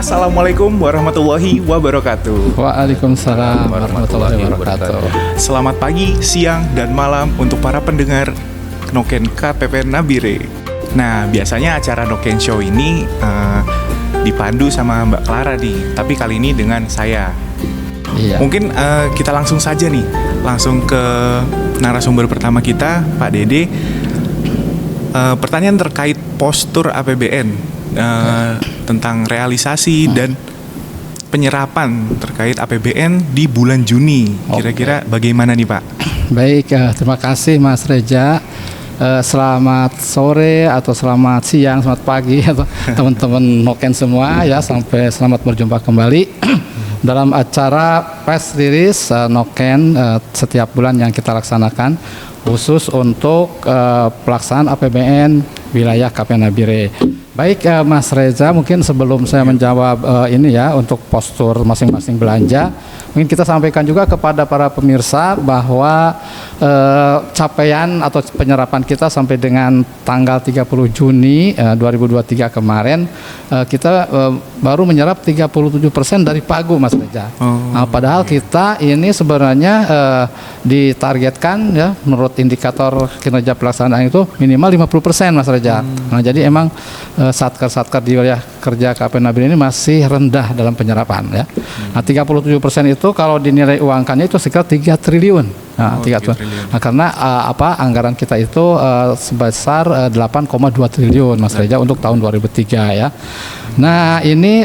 Assalamualaikum warahmatullahi wabarakatuh. Waalaikumsalam warahmatullahi wabarakatuh. Selamat pagi, siang, dan malam untuk para pendengar Noken KPPN Nabire. Nah, biasanya acara Noken Show ini dipandu sama Mbak Clara nih, tapi kali ini dengan saya. Iya. Mungkin kita langsung saja nih, langsung ke narasumber pertama kita, Pak Dede. Pertanyaan terkait postur APBN tentang realisasi dan penyerapan terkait APBN di bulan Juni. Kira-kira bagaimana nih, Pak? Baik, terima kasih Mas Reja. Selamat sore atau selamat siang, selamat pagi atau teman-teman Noken semua ya, sampai selamat berjumpa kembali dalam acara press release Noken setiap bulan yang kita laksanakan khusus untuk pelaksanaan APBN wilayah KPPN Nabire. Baik, Mas Reza, mungkin sebelum saya menjawab ini ya untuk postur masing-masing belanja, mungkin kita sampaikan juga kepada para pemirsa bahwa capaian atau penyerapan kita sampai dengan tanggal 30 Juni 2023 kemarin, kita baru menyerap 37% dari pagu, Mas Reza. Nah, padahal kita ini sebenarnya ditargetkan ya menurut indikator kinerja pelaksanaan itu minimal 50%, Mas Reza. Nah, jadi emang satker-satker di wilayah kerja KPPN Nabire ini masih rendah dalam penyerapan ya. Nah, 37% itu kalau dinilai uangkannya itu sekitar 3 triliun. Nah, 3 triliun. Nah, karena anggaran kita itu sebesar 8,2 triliun, Mas Reza, untuk tahun 2003 ya. Nah, ini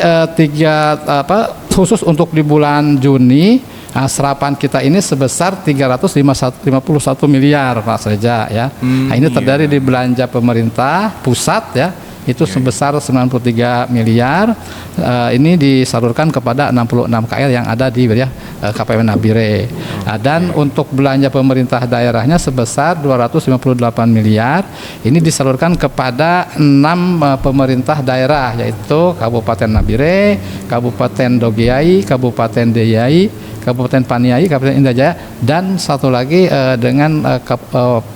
khusus untuk di bulan Juni, serapan kita ini sebesar 351 miliar, Mas Reza ya. Nah, ini terdiri di belanja pemerintah pusat ya, itu sebesar 93 miliar. Ini disalurkan kepada 66 KL yang ada di wilayah KPPN Nabire. Dan untuk belanja pemerintah daerahnya sebesar 258 miliar. Ini disalurkan kepada 6 pemerintah daerah, yaitu Kabupaten Nabire, Kabupaten Dogiai, Kabupaten Deyai, Kabupaten Paniai, Kabupaten Indah Jaya, dan satu lagi dengan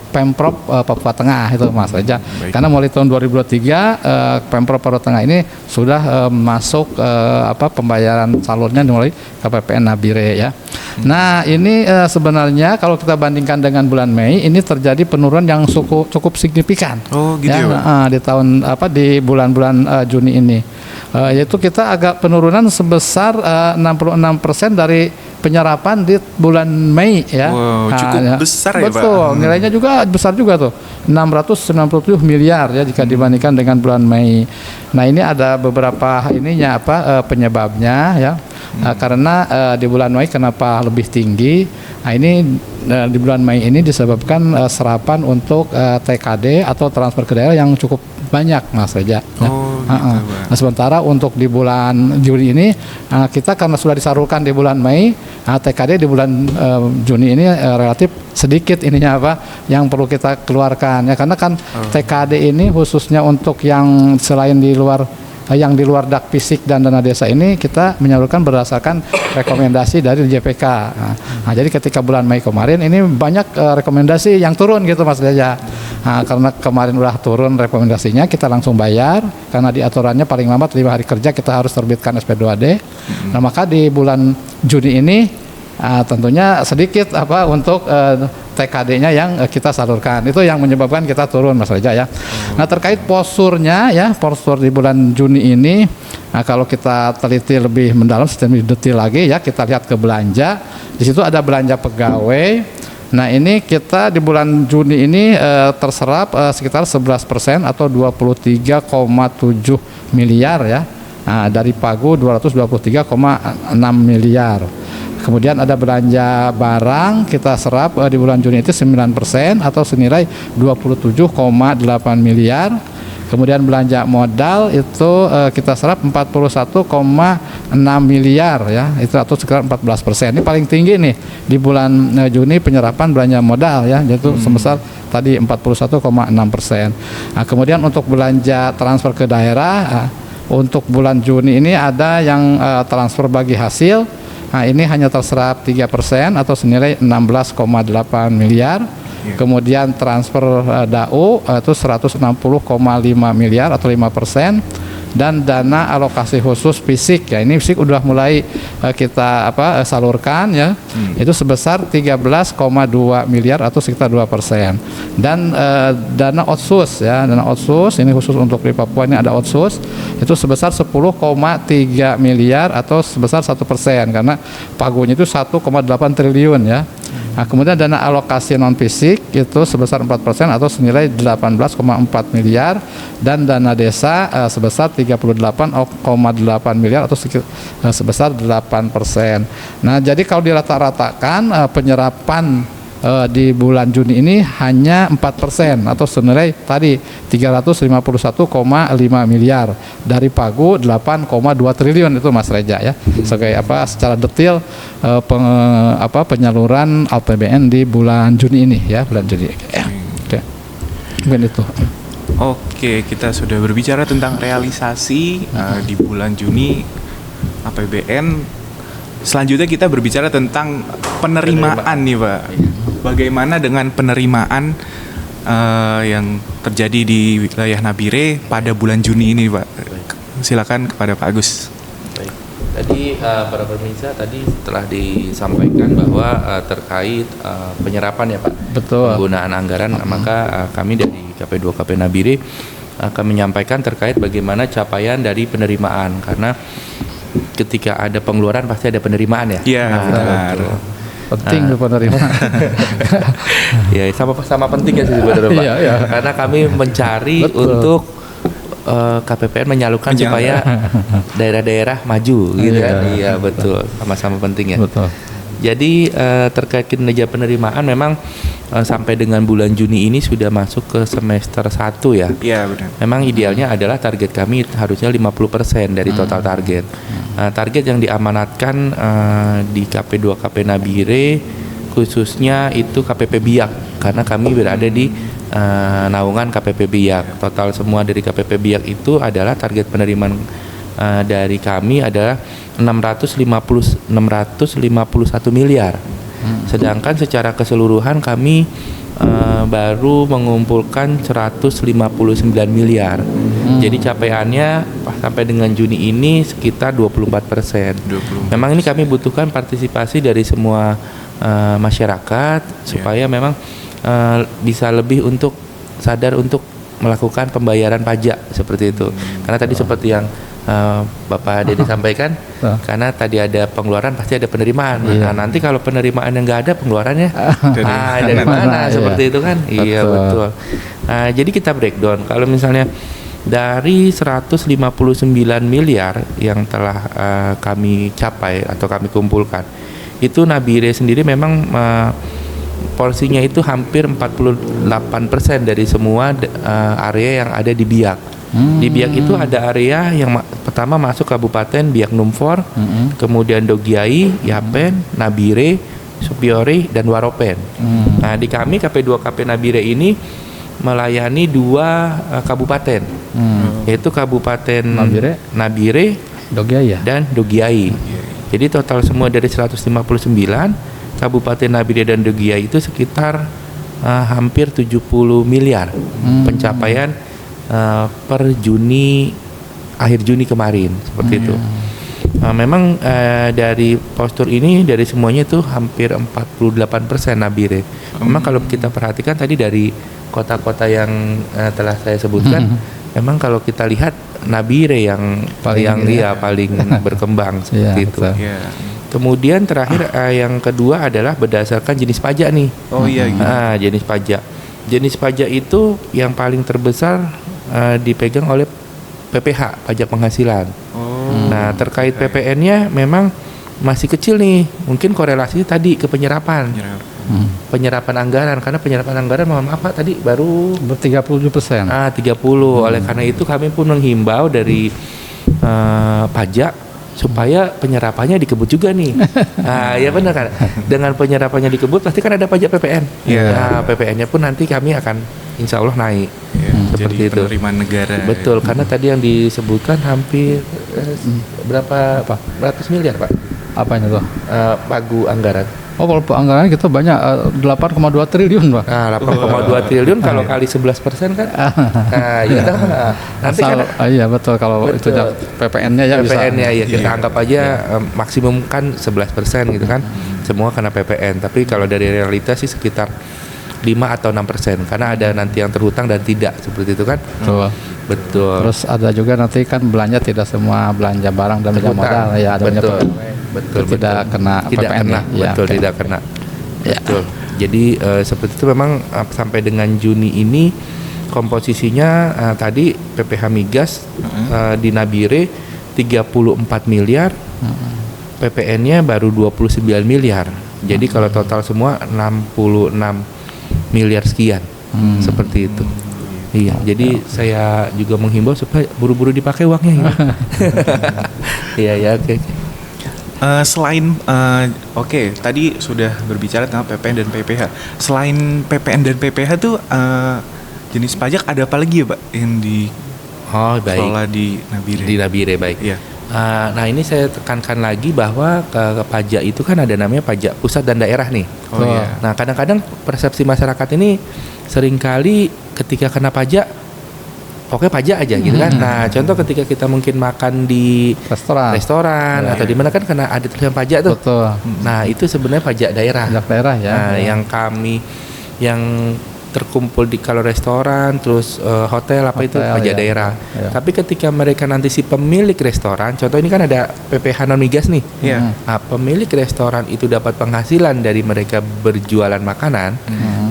Pemprov Papua Tengah itu, Mas Reza. Karena mulai tahun 2023 Pemprov Papua Tengah ini sudah masuk pembayaran salurnya mulai KPPN Nabire ya. Nah, ini sebenarnya kalau kita bandingkan dengan bulan Mei, ini terjadi penurunan yang cukup signifikan. Oh, gitu ya, di tahun di bulan-bulan Juni ini. Yaitu kita agak penurunan sebesar 66% dari penyerapan di bulan Mei ya. Wow, cukup besar ya, Pak. Betul, nilainya juga besar juga tuh. 697 miliar ya jika dibandingkan dengan bulan Mei. Nah, ini ada beberapa penyebabnya ya. Karena di bulan Mei kenapa lebih tinggi? Nah, ini di bulan Mei ini disebabkan serapan untuk TKD atau transfer ke daerah yang cukup banyak, Mas Reza. Nah, sementara untuk di bulan Juni ini kita karena sudah disalurkan di bulan Mei, TKD di bulan Juni ini relatif sedikit yang perlu kita keluarkan ya, karena kan TKD ini khususnya untuk yang selain di luar dak fisik dan dana desa ini kita menyalurkan berdasarkan rekomendasi dari JPK. Nah, jadi ketika bulan Mei kemarin ini banyak rekomendasi yang turun gitu, Mas Reza. Nah, karena kemarin udah turun rekomendasinya, kita langsung bayar karena di aturannya paling lambat 5 hari kerja kita harus terbitkan SP2D. Nah, maka di bulan Juni ini tentunya sedikit untuk TKD-nya yang kita salurkan. Itu yang menyebabkan kita turun, Mas Reza ya. Nah, terkait posturnya ya, postur di bulan Juni ini, kalau kita teliti lebih mendalam, lebih detail lagi ya, kita lihat ke belanja. Di situ ada belanja pegawai. Nah, ini kita di bulan Juni ini terserap sekitar 11% atau 23,7 miliar ya. Nah, dari pagu 223,6 miliar. Kemudian ada belanja barang kita serap di bulan Juni itu 9% atau senilai 27,8 miliar. Kemudian belanja modal itu kita serap 41,6 miliar ya, itu atau sekitar 14%. Ini paling tinggi nih di bulan Juni penyerapan belanja modal ya, yaitu sebesar tadi 41,6%. Nah, kemudian untuk belanja transfer ke daerah untuk bulan Juni ini ada yang transfer bagi hasil. Nah, ini hanya terserap 3% atau senilai 16,8 miliar. Kemudian transfer DAU itu 160,5 miliar atau 5%. dan dana alokasi khusus fisik ya, ini fisik udah mulai kita salurkan ya, itu sebesar 13,2 miliar atau sekitar 2%. Dan dana otsus ya, dana otsus ini khusus untuk di Papua ini ada otsus itu sebesar 10,3 miliar atau sebesar 1%, karena pagunya itu 1,8 triliun ya. Nah, kemudian dana alokasi non fisik itu sebesar 4% atau senilai 18,4 miliar, dan dana desa sebesar 38,8 miliar atau sebesar 8%. Nah, jadi kalau dirata-ratakan penyerapan di bulan Juni ini hanya 4% atau senilai tadi 351,5 miliar dari pagu 8,2 triliun itu Mas Reja ya. Sebagai secara detail penyaluran APBN di bulan Juni ini ya, bulan Juni. Oke. Mungkin itu. Oke, kita sudah berbicara tentang realisasi di bulan Juni APBN. Selanjutnya kita berbicara tentang penerimaan nih Pak. Bagaimana dengan penerimaan yang terjadi di wilayah Nabire pada bulan Juni ini Pak? Silakan kepada Pak Agus. Baik. Tadi para pemirsa tadi telah disampaikan bahwa terkait penyerapan ya Pak. Betul. Penggunaan anggaran, maka kami dari KP2KP Nabire akan menyampaikan terkait bagaimana capaian dari penerimaan, karena ketika ada pengeluaran pasti ada penerimaan ya. Iya, benar. Penting penerimaan. Ya, sama penting ya sih sebenarnya Pak. Iya. Karena kami mencari untuk KPPN menyalurkan supaya daerah-daerah maju gitu kan. Iya, betul. Sama-sama penting ya. Betul. Jadi terkait kinerja penerimaan memang sampai dengan bulan Juni ini sudah masuk ke semester 1 ya. Iya, benar. Memang idealnya adalah target kami harusnya 50% dari total target. Target yang diamanatkan di KP2KP Nabire khususnya itu KPP Biak, karena kami berada di naungan KPP Biak. Total semua dari KPP Biak itu adalah target penerimaan dari kami adalah 651 miliar. Sedangkan secara keseluruhan kami baru mengumpulkan 159 miliar. Jadi capaiannya sampai dengan Juni ini sekitar 24%. Memang ini kami butuhkan partisipasi dari semua masyarakat supaya memang bisa lebih untuk sadar untuk melakukan pembayaran pajak seperti itu. Karena tadi seperti yang Bapak Dede sampaikan, karena tadi ada pengeluaran pasti ada penerimaan. Nah, nanti kalau penerimaan yang nggak ada, pengeluarannya dari mana? Seperti itu kan? Iya, betul. Jadi kita breakdown. Kalau misalnya dari 159 miliar yang telah kami capai atau kami kumpulkan, itu Nabire sendiri memang porsinya itu hampir 48% dari semua area yang ada di Biak. Di Biak itu ada area yang pertama masuk Kabupaten Biak Numfor, kemudian Dogiai, Yapen, Nabire, Supiori, dan Waropen. Nah, di kami KP2KP Nabire ini melayani 2 kabupaten, yaitu Kabupaten Nabire dan Dogiai. Jadi total semua dari 159 Kabupaten Nabire dan Dogiai itu sekitar hampir 70 miliar pencapaian per Juni, akhir Juni kemarin seperti itu. Memang dari postur ini dari semuanya itu hampir 48% Nabire. Memang kalau kita perhatikan tadi dari kota-kota yang telah saya sebutkan, memang kalau kita lihat Nabire yang paling berkembang seperti itu. Kemudian terakhir yang kedua adalah berdasarkan jenis pajak nih. Oh iya. Jenis pajak. Jenis pajak itu yang paling terbesar dipegang oleh PPH, pajak penghasilan. Nah, terkait PPN-nya memang masih kecil nih. Mungkin korelasi tadi ke penyerapan. Penyerapan anggaran, karena penyerapan anggaran mohon maaf Pak tadi baru 37%. 30. Oleh karena itu kami pun menghimbau dari pajak supaya penyerapannya dikebut juga nih. Ya benar kan. Dengan penyerapannya dikebut pasti kan ada pajak PPN. Nah, PPN-nya pun nanti kami akan insya Allah naik. Seperti jadi itu. penerimaan negara. Betul, karena tadi yang disebutkan hampir berapa ratus miliar Pak? Apanya tuh? Pagu anggaran. Oh, kalau anggarannya kita banyak 8,2 triliun, Pak. Nah, 8,2 triliun kalau kali 11% kan. Nah, gitu. Nanti Asal, kan iya betul kalau itu Betul. PPN-nya ya bisa. PPN-nya ya kita Iya. anggap aja maksimum kan 11% gitu kan. Semua kena PPN, tapi kalau dari realitas sih sekitar 5 atau 6% karena ada nanti yang terhutang dan tidak seperti itu kan. Betul. Betul. Terus ada juga nanti kan belanja tidak semua belanja barang dan belanja Terhutang. modal ya, ada belanja Betul. pegawai. Betul, Itu tidak kena tidak PPN kena, ya. betul oke. tidak kena. Ya. Betul. Jadi seperti itu memang sampai dengan Juni ini komposisinya tadi PPH Migas di Nabire 34 miliar, PPN-nya baru 29 miliar. Jadi kalau total semua 66 miliar sekian. Seperti itu. Iya, jadi saya juga menghimbau supaya buru-buru dipakai uangnya gitu. Iya ya, oke. Selain oke, tadi sudah berbicara tentang PPN dan PPH. Selain PPN dan PPH tuh jenis pajak ada apa lagi ya, Pak, yang Oh, baik. dikelola di Nabire? Di Nabire baik. Iya. Nah ini saya tekankan lagi bahwa ke pajak itu kan ada namanya pajak pusat dan daerah nih. Oh iya. Nah kadang-kadang persepsi masyarakat ini seringkali ketika kena pajak, pokoknya pajak aja gitu kan. Nah contoh ketika kita mungkin makan di restoran Ya, atau ya. di mana kan kena ada tulisan pajak tuh. Betul. Nah itu sebenarnya pajak daerah. Pajak daerah ya. Nah yang kami yang terkumpul di kalau restoran terus hotel apa itu Hotel, pajak ya. daerah. Ya. Tapi ketika mereka nanti si pemilik restoran, contoh ini kan ada PPH non migas nih. Iya. Nah, pemilik restoran itu dapat penghasilan dari mereka berjualan makanan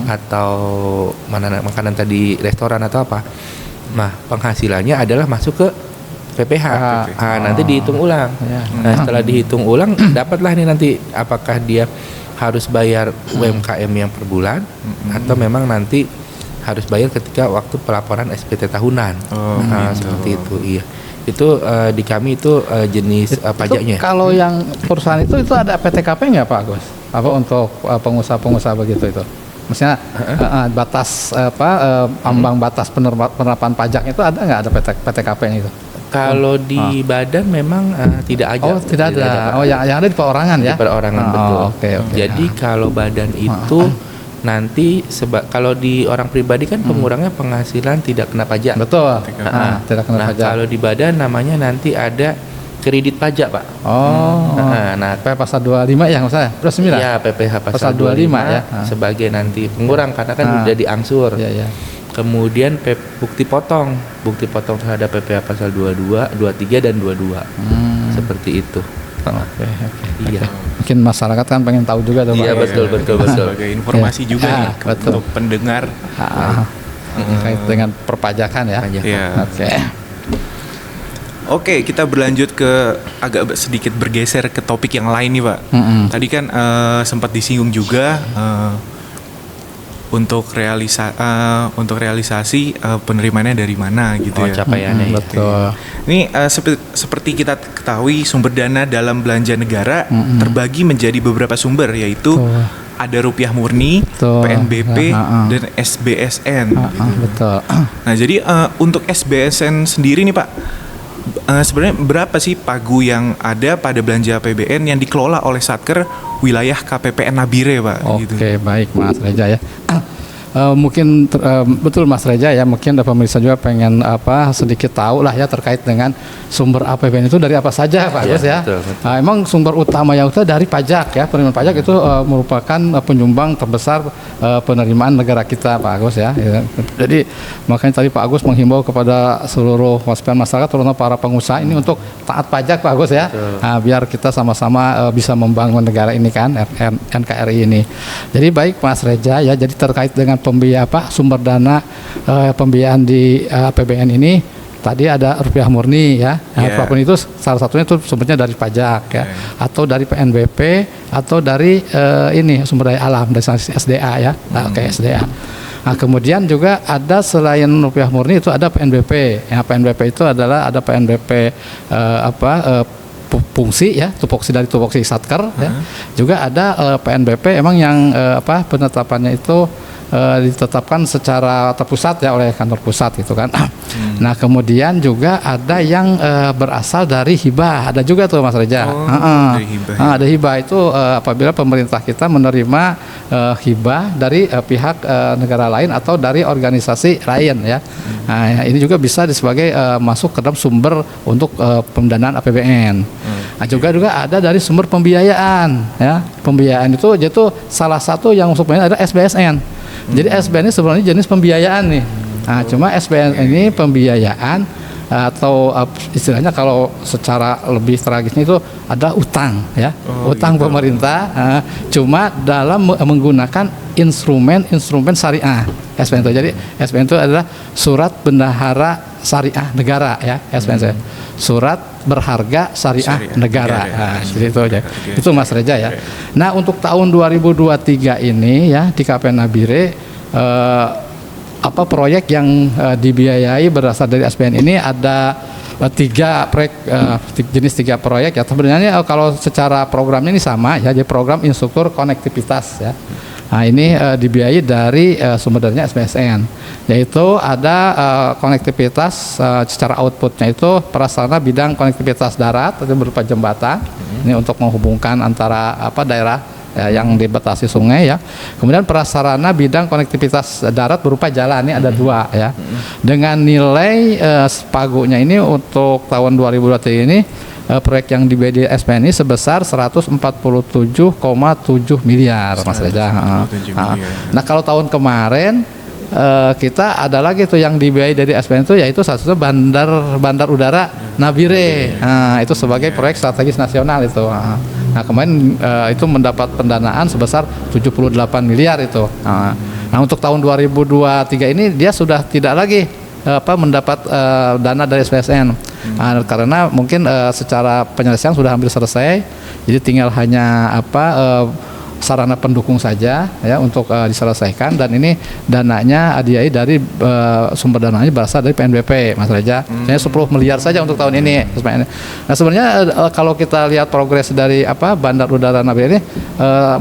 atau makanan tadi restoran atau apa. Nah, penghasilannya adalah masuk ke PPH. Nanti dihitung ulang. Ya. Nah, setelah dihitung ulang dapatlah nih nanti apakah dia harus bayar UMKM yang per bulan atau memang nanti harus bayar ketika waktu pelaporan SPT tahunan. Oh, Nah, gitu. seperti itu, iya. Itu di kami itu jenis pajaknya. Itu kalau yang perusahaan itu ada PTKP nggak, Pak Agus? Apa untuk pengusaha-pengusaha begitu itu? Maksudnya batas ambang batas penerapan pajak itu ada nggak, ada PTKP-nya itu? Kalau di badan memang tidak ada. Oh, tidak ada. Pak. Oh, yang ada di perorangan ya? Di perorangan, betul. Oke. Jadi kalau badan itu nanti kalau di orang pribadi kan pengurangnya penghasilan tidak kena pajak. Betul. Tidak kena Nah, pajak. kalau di badan namanya nanti ada kredit pajak, Pak. Oh. Nah, PPh pasal 25 ya maksudnya? Terus 9? ya PPH pasal Pasal 25 25 ya. sebagai nanti pengurang karena kan udah diangsur. Iya. Kemudian bukti potong terhadap PPH pasal 22, 23 dan 22. Seperti itu. Oke. Iya. Mungkin masyarakat kan pengen tahu juga tuh, Iya, Pak. betul. Sebagai informasi Iya. juga nih Betul. untuk pendengar. Terkait dengan perpajakan ya. Pajak. Iya. Oke. Oke, kita berlanjut ke agak sedikit bergeser ke topik yang lain nih, Pak. Tadi kan sempat disinggung juga untuk realisasi penerimaannya dari mana gitu ya. Capaiannya. Betul. Ini seperti kita ketahui sumber dana dalam belanja negara terbagi menjadi beberapa sumber, yaitu Betul. ada rupiah murni, Betul. PNBP, Ya, dan SBSN. gitu. Betul. Nah, jadi untuk SBSN sendiri nih, Pak, sebenarnya berapa sih pagu yang ada pada belanja APBN yang dikelola oleh Satker wilayah KPPN Nabire, Pak? Gitu. Oke, baik Mas Reja ya. Mungkin betul Mas Reja ya, mungkin pemirsa juga pengen sedikit tahu lah ya terkait dengan sumber APBN itu dari apa saja Pak Agus ya. Betul, betul. Nah, emang sumber utama yang dari pajak ya, penerimaan pajak itu merupakan penyumbang terbesar penerimaan negara kita Pak Agus ya. Jadi makanya tadi Pak Agus menghimbau kepada seluruh masyarakat terutama para pengusaha ini untuk taat pajak Pak Agus ya. Nah, biar kita sama-sama bisa membangun negara ini kan, NKRI ini. Jadi baik Mas Reja ya, jadi terkait dengan sumber dana pembiayaan di APBN ini tadi ada rupiah murni ya. Apapun itu salah satunya itu sumbernya dari pajak ya, atau dari PNBP atau dari ini sumber daya alam dari SDA ya. SDA. Nah, kemudian juga ada selain rupiah murni itu ada PNBP. Ya, PNBP itu adalah ada PNBP fungsi ya, tupoksi dari tupoksi Satker ya. Juga ada PNBP emang yang penetapannya itu ditetapkan secara terpusat ya oleh kantor pusat gitu kan. Nah kemudian juga ada yang berasal dari hibah, ada juga tuh Mas Reja. Dari hibah. Ada hibah itu apabila pemerintah kita menerima hibah dari pihak negara lain atau dari organisasi lain ya. Nah ini juga bisa sebagai masuk ke dalam sumber untuk pendanaan APBN. Nah juga ada dari sumber pembiayaan ya. Pembiayaan itu salah satu yang masuk pembiayaan adalah SBSN. Jadi SBN ini sebenarnya jenis pembiayaan nih. Nah, cuma SBN ini pembiayaan atau istilahnya kalau secara lebih tragisnya itu ada utang ya, utang gitu. Pemerintah cuma dalam menggunakan instrumen syariah SBN itu. Jadi SBN itu adalah surat bendahara syariah negara ya, SBN surat berharga syariah negara. Nah, jadi itu aja. Itu Mas Reja ya. Nah, untuk tahun 2023 ini ya di KPN Nabire proyek yang dibiayai berasal dari SBN ini ada tiga proyek, jenis 3 proyek ya. Sebenarnya kalau secara programnya ini sama ya, jadi program infrastruktur konektivitas ya. Nah ini dibiayai dari sumber dananya SBSN, yaitu ada konektivitas secara outputnya itu prasarana bidang konektivitas darat itu berupa jembatan, ini untuk menghubungkan antara daerah yang dibatasi sungai ya. Kemudian prasarana bidang konektivitas darat berupa jalan, ini ada 2 ya. Dengan nilai pagunya ini untuk tahun 2023 ini proyek yang dibiayai di SPN ini sebesar 147,7 miliar Mas Reja. Nah kalau tahun kemarin kita ada lagi tuh yang dibiayai dari SPN itu, yaitu satu bandar udara Nabire. Nah, itu sebagai proyek strategis nasional itu. Nah kemarin itu mendapat pendanaan sebesar 78 miliar itu. Nah untuk tahun 2023 ini dia sudah tidak lagi mendapat dana dari SPSN. Karena mungkin secara penyelesaian sudah hampir selesai, jadi tinggal hanya sarana pendukung saja ya untuk diselesaikan, dan ini dananya dibiayai dari sumber dananya berasal dari PNBP Mas Reja. Hanya 10 miliar saja untuk tahun ini. Nah sebenarnya kalau kita lihat progres dari Bandar Udara Nabire ini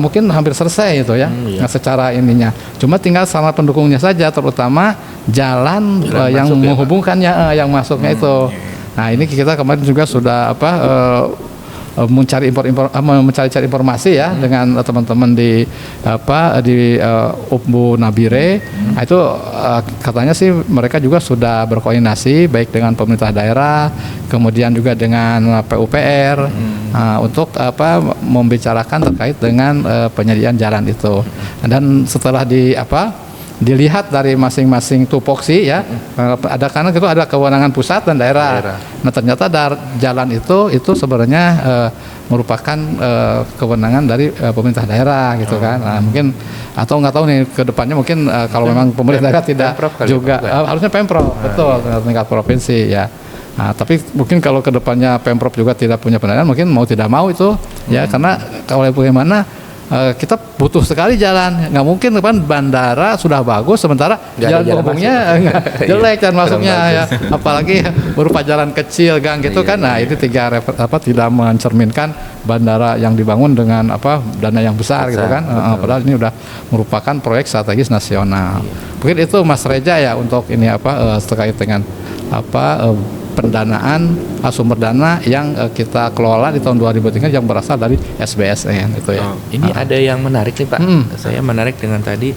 mungkin hampir selesai itu ya. Nah, secara ininya cuma tinggal sarana pendukungnya saja, terutama jalan yang menghubungkannya yang masuknya itu. Nah ini kita kemarin juga sudah mencari informasi ya dengan teman-teman di UPMU Nabire. Nah, itu katanya sih mereka juga sudah berkoordinasi baik dengan pemerintah daerah, kemudian juga dengan PUPR untuk membicarakan terkait dengan penyediaan jalan itu. Dan setelah dilihat dari masing-masing tupoksi ya, karena itu ada kewenangan pusat dan daerah. Nah ternyata jalan itu sebenarnya merupakan kewenangan dari pemerintah daerah gitu kan. Nah, mungkin atau nggak tahu nih ke depannya mungkin kalau memang pemerintah daerah tidak juga harusnya Pemprov, betul, tingkat provinsi ya. Nah, tapi mungkin kalau ke depannya Pemprov juga tidak punya pendanaan, mungkin mau tidak mau itu ya, karena kalau bagaimana kita butuh sekali jalan, nggak mungkin kan bandara sudah bagus sementara jalan penghubungnya jelek dan masuknya ya, apalagi berupa jalan kecil gang gitu kan. Nah ini tidak mencerminkan bandara yang dibangun dengan dana yang besar gitu kan. Padahal ini udah merupakan proyek strategis nasional. Mungkin itu Mas Reja ya untuk ini terkait dengan pendanaan sumber dana yang kita kelola di tahun 2003 yang berasal dari SBSN itu ya. Ini ada yang menarik nih Pak. Saya menarik dengan tadi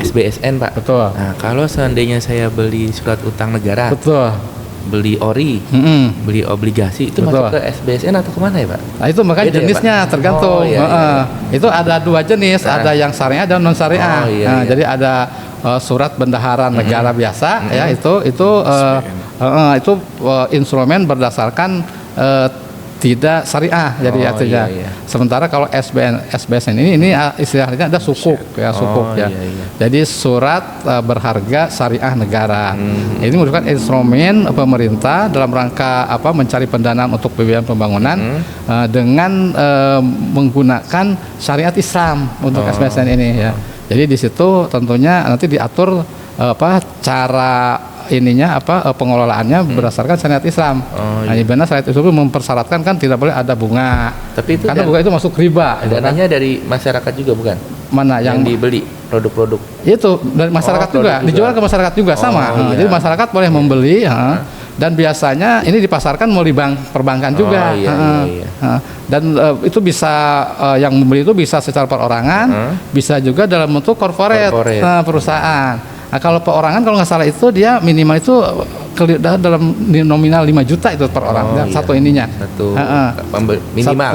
SBSN Pak. Betul. Nah kalau seandainya saya beli surat utang negara, betul, beli ori, beli obligasi, itu betul, masuk ke SBSN atau kemana ya Pak? Nah itu makanya beda jenisnya ya, tergantung. Itu ada 2 jenis, ada yang syariah dan non syariah. Jadi ada surat bendahara negara biasa ya, itu instrumen berdasarkan tidak syariah jadi artinya. Sementara kalau SBSN ini istilahnya ada sukuk ya, Jadi surat berharga syariah negara. Ini merupakan instrumen pemerintah dalam rangka mencari pendanaan untuk pembiayaan pembangunan dengan menggunakan syariat Islam untuk SBSN ini ya. Jadi di situ tentunya nanti diatur cara pengelolaannya berdasarkan syariat Islam. Nah, dimana syariat Islam itu mempersyaratkan kan tidak boleh ada bunga. Tapi itu karena bunga itu masuk riba. Dananya dari masyarakat juga bukan? Mana yang dibeli produk-produk itu dari masyarakat juga, dijual ke masyarakat juga sama. Iya. Jadi masyarakat boleh membeli, dan biasanya ini dipasarkan melalui perbankan juga. Iya. Dan itu bisa yang membeli itu bisa secara perorangan, bisa juga dalam bentuk corporate. Perusahaan. Nah, kalau perorangan kalau nggak salah itu dia minimal itu dalam nominal 5 juta itu per orang, satu ininya. Minimal.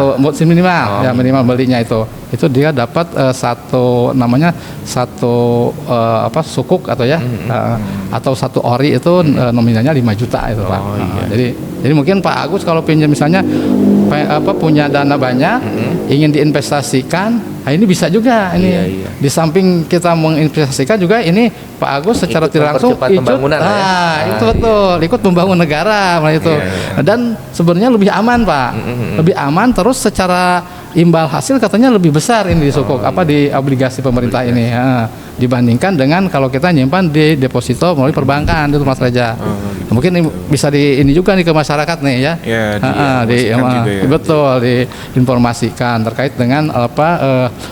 Minimal belinya itu dia dapat satu sukuk atau atau satu ori itu nominalnya 5 juta itu Pak. Jadi mungkin Pak Agus kalau pinjam misalnya punya dana banyak, ingin diinvestasikan, ini bisa juga ini. Di samping kita menginvestasikan juga ini Pak Agus secara tidak langsung itu betul, ikut membangun negara itu. Dan sebenarnya lebih aman Pak, lebih aman, terus secara imbal hasil katanya lebih besar ini di sukuk di obligasi pemerintah ini dibandingkan dengan kalau kita nyimpan di deposito melalui perbankan itu Mas Reja. Mungkin bisa ini juga nih ke masyarakat nih ya. Betul, diinformasikan terkait dengan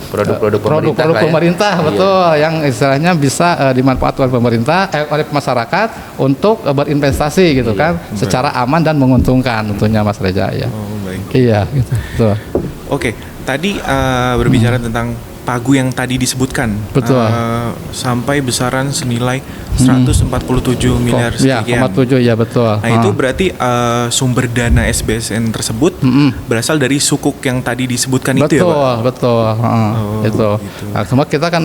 produk-produk pemerintah betul yang istilahnya bisa dimanfaatkan pemerintah oleh masyarakat untuk berinvestasi gitu kan secara aman dan menguntungkan tentunya Mas Reja ya. Iya gitu. Betul. Oke, tadi berbicara tentang pagu yang tadi disebutkan, betul, sampai besaran senilai 147 miliar sekian. 47 ya betul. Nah itu berarti sumber dana SBSN tersebut berasal dari sukuk yang tadi disebutkan itu ya Pak? Betul. Itu. Gitu. Nah, semua kita kan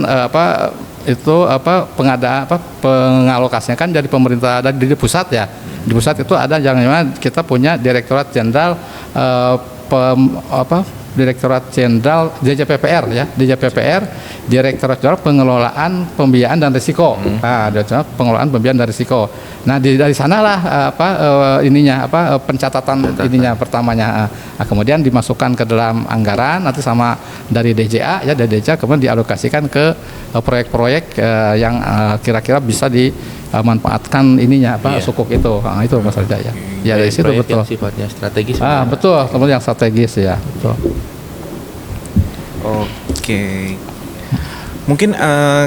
pengalokasinya kan dari pemerintah dari pusat ya. Di pusat itu ada yang kita punya Direktorat Jenderal Direktorat Jenderal DJPPR ya, DJPPR, Direktorat Jenderal Pengelolaan Pembiayaan dan Risiko. Pengelolaan pembiayaan dan risiko. Nah, dari sanalah pencatatan ininya pertamanya. Kemudian dimasukkan ke dalam anggaran nanti sama dari DJA ya, dari DJA kemudian dialokasikan ke proyek-proyek yang kira-kira bisa dimanfaatkan sukuk itu. Itu Mas Reja ya. Ya dari situ betul. Yang sifatnya strategis. Betul, kemudian yang strategis ya, betul. Oke. Mungkin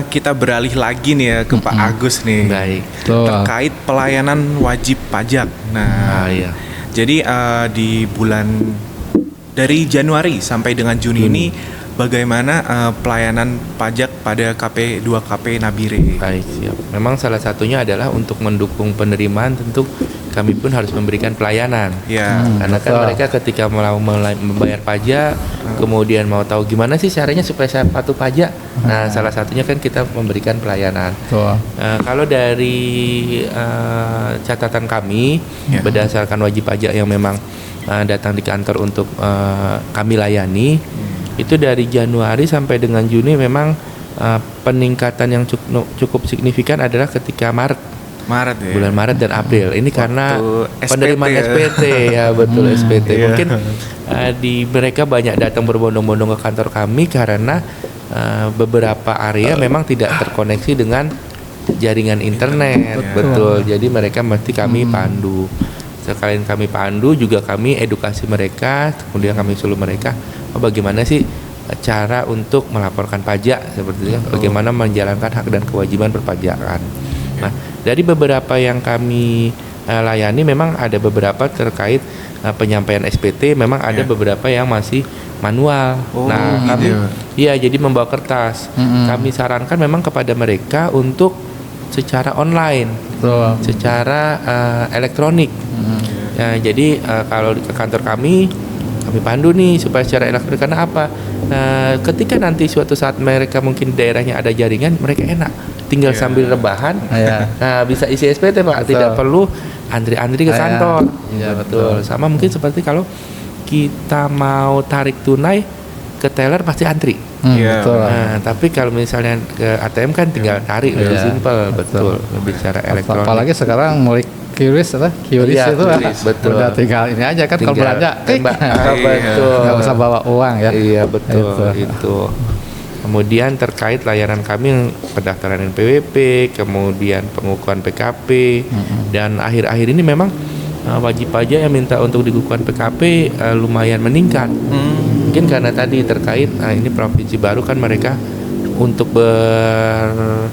kita beralih lagi nih ya ke Pak Agus nih. Baik. Terkait pelayanan wajib pajak. Nah, jadi di bulan dari Januari sampai dengan Juni ini bagaimana pelayanan pajak pada KP2KP Nabire? Baik, siap. Memang salah satunya adalah untuk mendukung penerimaan tentu kami pun harus memberikan pelayanan. Karena kan mereka ketika mau membayar pajak, kemudian mau tahu gimana sih caranya supaya saya patuh pajak. Nah, salah satunya kan kita memberikan pelayanan. Kalau dari catatan kami berdasarkan wajib pajak yang memang datang di kantor untuk kami layani, itu dari Januari sampai dengan Juni memang peningkatan yang cukup signifikan adalah ketika bulan Maret dan April. Ini karena penerimaan SPT ya, betul SPT. Mungkin mereka banyak datang berbondong-bondong ke kantor kami karena beberapa area memang tidak terkoneksi dengan jaringan internet. Betul. Jadi mereka mesti kami pandu. Sekalian kami pandu juga kami edukasi mereka, kemudian kami suruh mereka bagaimana sih cara untuk melaporkan pajak seperti itu, bagaimana menjalankan hak dan kewajiban perpajakan. Nah, dari beberapa yang kami layani memang ada beberapa terkait penyampaian SPT, memang ada beberapa yang masih manual. Kami jadi membawa kertas. Kami sarankan memang kepada mereka untuk secara online, secara elektronik. Jadi kalau ke kantor kami pandu nih supaya secara elektronik. Karena apa? Ketika nanti suatu saat mereka mungkin daerahnya ada jaringan, mereka enak tinggal sambil rebahan. Nah, bisa isi SPT Pak, tidak perlu antri-antri ke kantor. Betul. Sama mungkin seperti kalau kita mau tarik tunai ke teller pasti antri. Nah, tapi kalau misalnya ke ATM kan tinggal tarik, lebih simpel. Betul. Lebih secara elektronik. Apalagi sekarang mulai QRIS itu betul. Udah tinggal ini aja kan, kalau belanja betul. Nggak usah bawa uang ya. Iya betul itu. Kemudian terkait layanan kami pendaftaran NPWP, kemudian pengukuhan PKP, dan akhir-akhir ini memang wajib pajak yang minta untuk digunakan PKP lumayan meningkat. Mungkin karena tadi terkait ini provinsi baru kan mereka untuk bekerja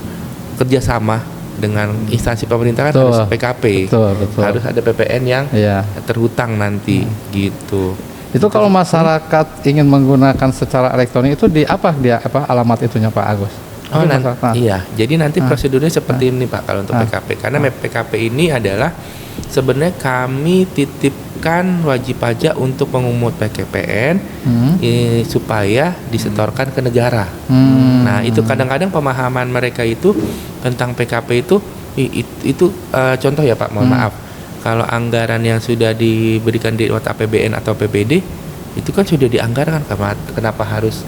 sama dengan instansi pemerintah kan Betul. harus PKP, Betul. harus ada PPN yang Iya. terhutang nanti gitu. Itu kalau masyarakat ingin menggunakan secara elektronik itu di apa alamat itunya Pak Agus? Oh, iya. Jadi nanti Ah. prosedurnya seperti ini Pak kalau untuk Ah. PKP. Karena PKP ini adalah sebenarnya kami titipkan wajib pajak untuk mengumpul PKPN supaya disetorkan ke negara. Nah, itu kadang-kadang pemahaman mereka itu tentang PKP itu contoh ya Pak, mohon maaf. Kalau anggaran yang sudah diberikan di lewat APBN atau APBD itu kan sudah dianggarkan, kenapa harus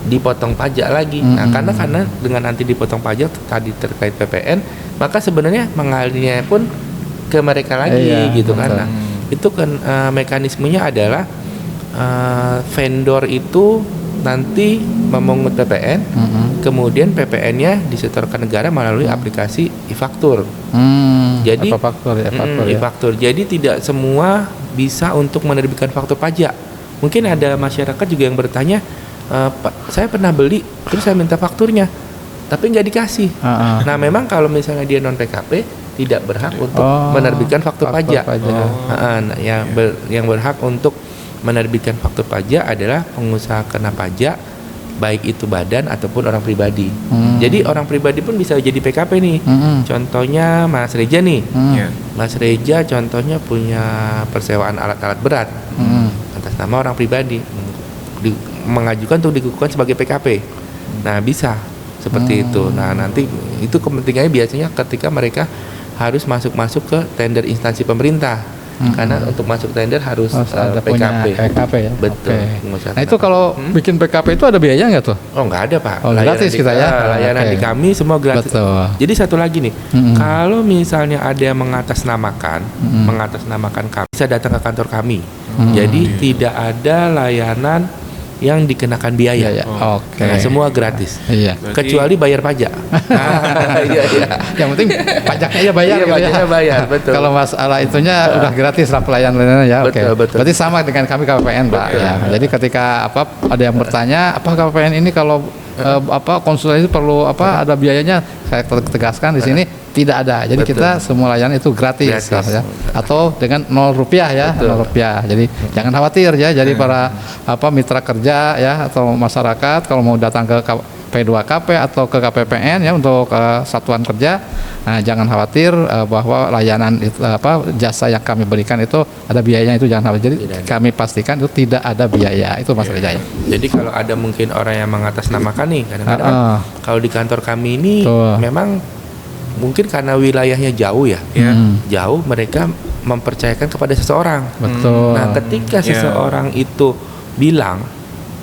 dipotong pajak lagi? Nah, karena dengan nanti dipotong pajak tadi terkait PPN, maka sebenarnya mengalirnya pun ke mereka lagi gitu kan. Nah, itu kan mekanismenya adalah vendor itu nanti memungut PPN, kemudian PPN-nya disetorkan negara melalui aplikasi e-faktur. Jadi e-faktur. Jadi tidak semua bisa untuk menerbitkan faktur pajak. Mungkin ada masyarakat juga yang bertanya, Pak, saya pernah beli, terus saya minta fakturnya, tapi nggak dikasih. Nah, memang kalau misalnya dia non PKP tidak berhak untuk menerbitkan faktur pajak. Nah, yang berhak untuk menerbitkan faktur pajak adalah pengusaha kena pajak, baik itu badan ataupun orang pribadi. Jadi orang pribadi pun bisa jadi PKP nih. Contohnya Mas Reja nih. Mas Reja contohnya punya persewaan alat-alat berat atas nama orang pribadi, mengajukan untuk dikukuhkan sebagai PKP. Nah, bisa seperti itu. Nah, nanti itu kepentingannya biasanya ketika mereka harus masuk ke tender instansi pemerintah. Karena untuk masuk tender harus ada PKP. PKP ya. Betul. Nah, itu kalau bikin PKP itu ada biaya nggak tuh? Oh, nggak ada Pak. Oh, gratis kita ya. Layanan di kami semua gratis. Betul. Jadi satu lagi nih, kalau misalnya ada yang mengatasnamakan kami, bisa datang ke kantor kami. Jadi tidak ada layanan yang dikenakan biaya. Oke. Nah, semua gratis. Iya. Kecuali bayar pajak. Iya. Yang penting pajaknya ya bayar. Iya, gitu pajaknya bayar, betul. Kalau masalah itunya udah gratis lah pelayanan ya. Oke. Betul. Berarti sama dengan kami KPPN, Pak. Ya. Jadi ketika ada yang bertanya, apa KPPN ini kalau konsultasi perlu ada biayanya? Saya tegaskan di sini tidak ada. Jadi kita semua layanan itu gratis. Ya. Atau dengan 0 rupiah ya, 0 rupiah. Jadi jangan khawatir ya. Jadi para mitra kerja ya atau masyarakat kalau mau datang ke P2KP atau ke KPPN ya untuk satuan kerja, nah, jangan khawatir bahwa layanan jasa yang kami berikan itu ada biayanya, itu jangan khawatir. Jadi kami pastikan itu tidak ada biaya, itu Mas Reja. Jadi kalau ada mungkin orang yang mengatasnamakan nih, kadang-kadang kalau di kantor kami ini memang mungkin karena wilayahnya jauh ya, jauh, mereka mempercayakan kepada seseorang. Betul. Nah, ketika seseorang itu bilang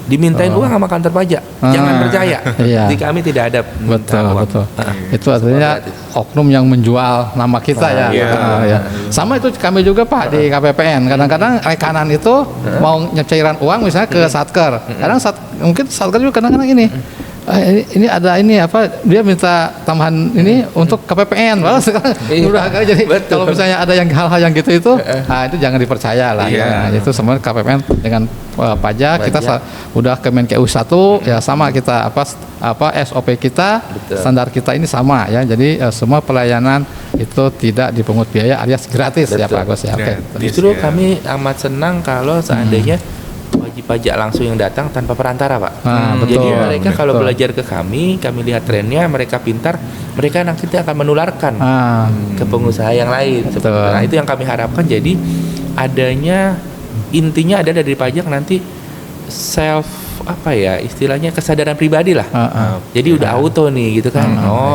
dimintain uang sama kantor pajak, jangan percaya. Di kami tidak ada minta uang. Betul. Itu artinya oknum yang menjual nama kita ya. Sama itu kami juga Pak di KPPN. Kadang-kadang rekanan itu mau cairan uang misalnya ke Satker. Kadang mungkin Satker juga kadang-kadang ini. Ini ada dia minta tambahan ini untuk KPPN. Malah sekarang udah jadi kalau misalnya ada yang hal-hal yang gitu itu jangan dipercaya lah. Nah, itu semua KPPN dengan pajak kita udah Kemenkeu 1 ya, sama kita SOP kita, standar kita ini sama ya. Jadi semua pelayanan itu tidak dipungut biaya alias gratis ya Pak Agus ya. Oke. Justru kami amat senang kalau seandainya wajib pajak langsung yang datang tanpa perantara Pak. Jadi mereka kalau belajar ke kami lihat trennya, mereka pintar, mereka nanti akan menularkan ke pengusaha yang lain. Nah, itu yang kami harapkan. Jadi adanya intinya ada dari pajak nanti self istilahnya kesadaran pribadi lah. Jadi udah auto nih gitu kan.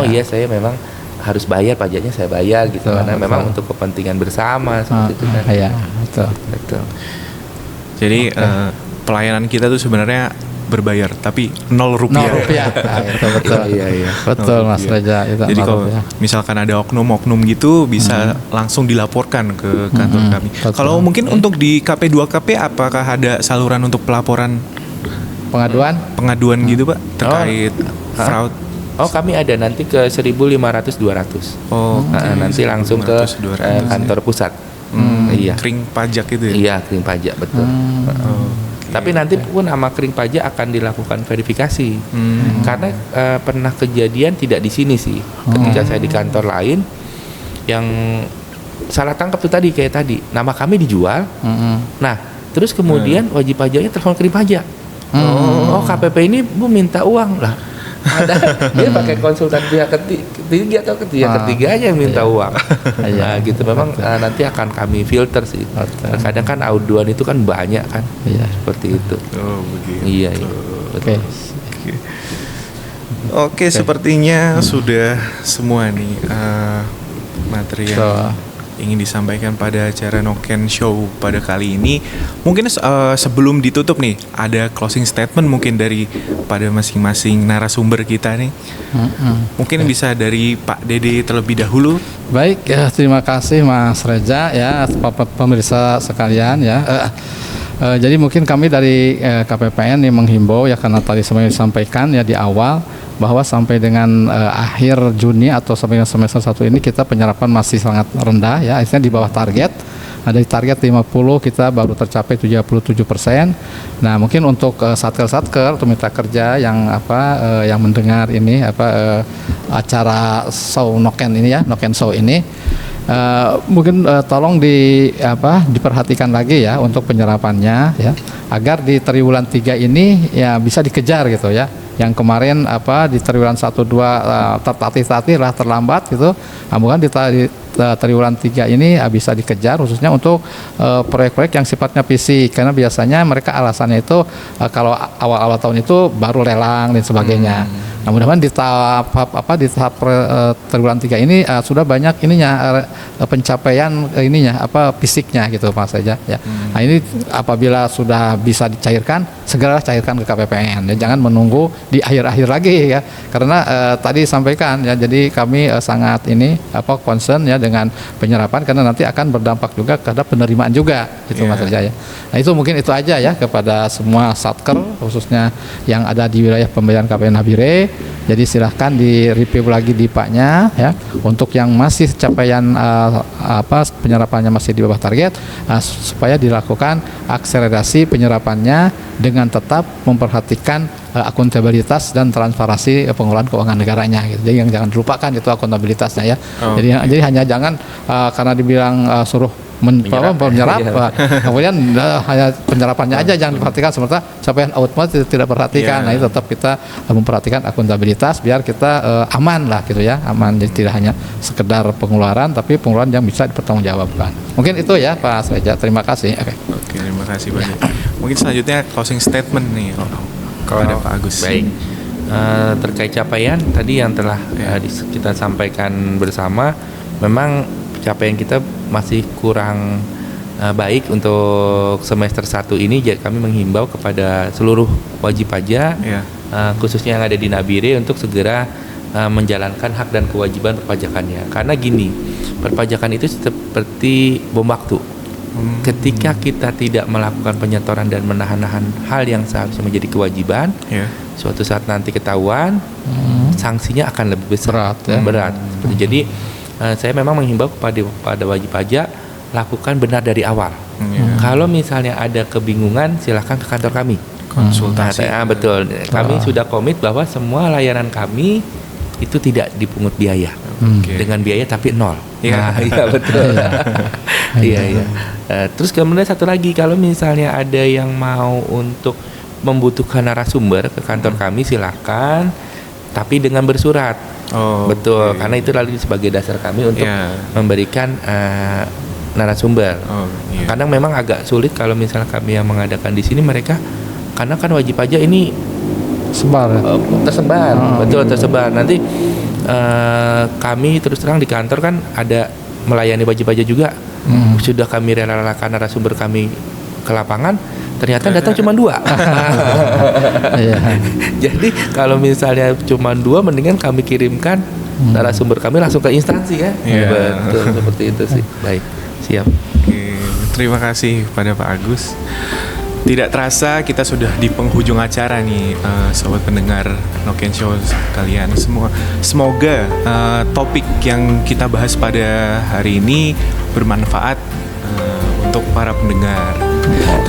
Iya saya memang harus bayar pajaknya, saya bayar gitu karena memang untuk kepentingan bersama seperti itu kan. Iya, betul. Jadi pelayanan kita tuh sebenarnya berbayar, tapi 0 rupiah. 0 rupiah. Itu betul. Iya. Betul Mas Reja. Jadi kalau misalkan ada oknum-oknum gitu bisa langsung dilaporkan ke kantor kami. Kalau mungkin untuk di KP2KP apakah ada saluran untuk pelaporan pengaduan gitu Pak terkait fraud? Oh, kami ada nanti ke 1.500-200. Nanti langsung ke kantor pusat. Iya. Kering pajak itu ya? Iya, kering pajak, betul. Tapi nanti pun sama Kering Pajak akan dilakukan verifikasi. Karena pernah kejadian tidak di sini sih. Ketika saya di kantor lain yang salah tangkap tuh tadi kayak tadi, nama kami dijual. Nah, terus kemudian wajib pajaknya telepon Kering Pajak. Oh, KPP ini Bu minta uang lah. Ada dia pakai konsultan pihak ketiga atau ketiganya yang minta uang. Nah, gitu memang nanti akan kami filter sih. Kadang kan aduan itu kan banyak kan. Seperti itu. Oh, begitu. Iya. Betul. Oke, sepertinya sudah semua nih materi yang ingin disampaikan pada acara Noken Show pada kali ini. Mungkin sebelum ditutup nih, ada closing statement mungkin dari pada masing-masing narasumber kita nih. Mungkin bisa dari Pak Dede terlebih dahulu. Baik, ya, terima kasih Mas Reza ya, pemirsa sekalian ya. Jadi mungkin kami dari KPPN nih menghimbau ya, karena tadi semuanya disampaikan ya di awal, bahwa sampai dengan akhir Juni atau sampai dengan semester 1 ini kita penyerapan masih sangat rendah ya, istilahnya di bawah target. Ada di target 50, kita baru tercapai 77%. Nah, mungkin untuk satker atau mitra kerja yang yang mendengar ini acara show Noken ini ya, Noken Show ini, mungkin tolong diperhatikan lagi ya untuk penyerapannya ya, agar di triwulan 3 ini ya bisa dikejar gitu ya. Yang kemarin di triwulan 1-2 tertatih-tatih lah, terlambat gitu. Namun di triwulan 3 ini bisa dikejar, khususnya untuk proyek-proyek yang sifatnya fisik, karena biasanya mereka alasannya itu kalau awal-awal tahun itu baru lelang dan sebagainya. Nah, mudah-mudahan di tahap triwulan 3 ini sudah banyak pencapaian fisiknya gitu Mas saja ya. Nah, ini apabila sudah bisa dicairkan, segeralah cairkan ke KPPN ya, jangan menunggu di akhir-akhir lagi ya. Karena tadi sampaikan ya, jadi kami sangat concern ya dengan penyerapan, karena nanti akan berdampak juga terhadap penerimaan juga gitu Mas saja ya. Nah, itu mungkin itu aja ya kepada semua satker khususnya yang ada di wilayah pembayaran KPN Nabire. Jadi silahkan di-review lagi di Pak-nya ya. Untuk yang masih capaian penyerapannya masih di bawah target, supaya dilakukan akselerasi penyerapannya dengan tetap memperhatikan akuntabilitas dan transparansi pengelolaan keuangan negaranya gitu. Jadi yang jangan dilupakan itu akuntabilitasnya ya. Jadi hanya jangan karena dibilang suruh menyerap, kemudian hanya penyerapannya aja jangan diperhatikan, sementara capaian output tidak perhatikan. Nah, itu tetap kita memperhatikan akuntabilitas biar kita aman lah gitu ya, aman. Jadi tidak hanya sekedar pengeluaran, tapi pengeluaran yang bisa dipertanggungjawabkan. Mungkin itu ya Pak Reja, terima kasih. Oke, terima kasih banyak. Mungkin selanjutnya closing statement nih kepada Pak Agus. Baik. Terkait capaian tadi yang telah kita sampaikan bersama, memang capaian kita masih kurang baik untuk semester 1 ini. Jadi kami menghimbau kepada seluruh wajib pajak, khususnya yang ada di Nabire, untuk segera menjalankan hak dan kewajiban perpajakannya. Karena gini, perpajakan itu seperti bom waktu. Ketika kita tidak melakukan penyetoran dan menahan-nahan hal yang seharusnya menjadi kewajiban, suatu saat nanti ketahuan, sanksinya akan lebih besar, berat. Jadi saya memang menghimbau kepada wajib pajak, lakukan benar dari awal. Kalau misalnya ada kebingungan, silahkan ke kantor kami. Konsultasi. Betul. Kami sudah komit bahwa semua layanan kami itu tidak dipungut biaya. Dengan biaya tapi 0. Iya betul. Iya. Terus kemudian satu lagi, kalau misalnya ada yang mau untuk membutuhkan narasumber ke kantor kami, silahkan, tapi dengan bersurat. Betul, karena itu lalu sebagai dasar kami untuk memberikan narasumber. Kadang memang agak sulit kalau misalnya kami yang mengadakan di sini, mereka karena kan wajib pajak ini tersebar. Betul, tersebar. Nanti kami terus terang di kantor kan ada melayani wajib pajak juga. Sudah kami relakan narasumber kami ke lapangan, ternyata datang cuma 2. Jadi kalau misalnya cuma 2, mendingan kami kirimkan narasumber kami langsung ke instansi ya. Betul, seperti itu sih. Baik, siap. Terima kasih pada Pak Agus. Tidak terasa kita sudah di penghujung acara nih, sobat pendengar Noken Show kalian semua. Semoga topik yang kita bahas pada hari ini bermanfaat untuk para pendengar.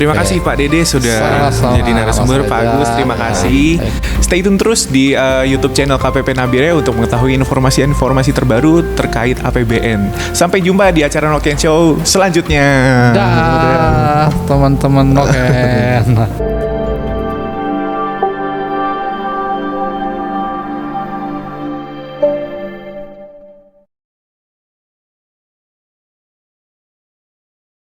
Terima kasih Pak Dede sudah Sama-sama, menjadi narasumber. Mas Pak Reza. Agus, terima kasih. Baik. Stay tune terus di YouTube channel KPP Nabire untuk mengetahui informasi-informasi terbaru terkait APBN. Sampai jumpa di acara Noken Show selanjutnya. Dah, teman-teman Noken.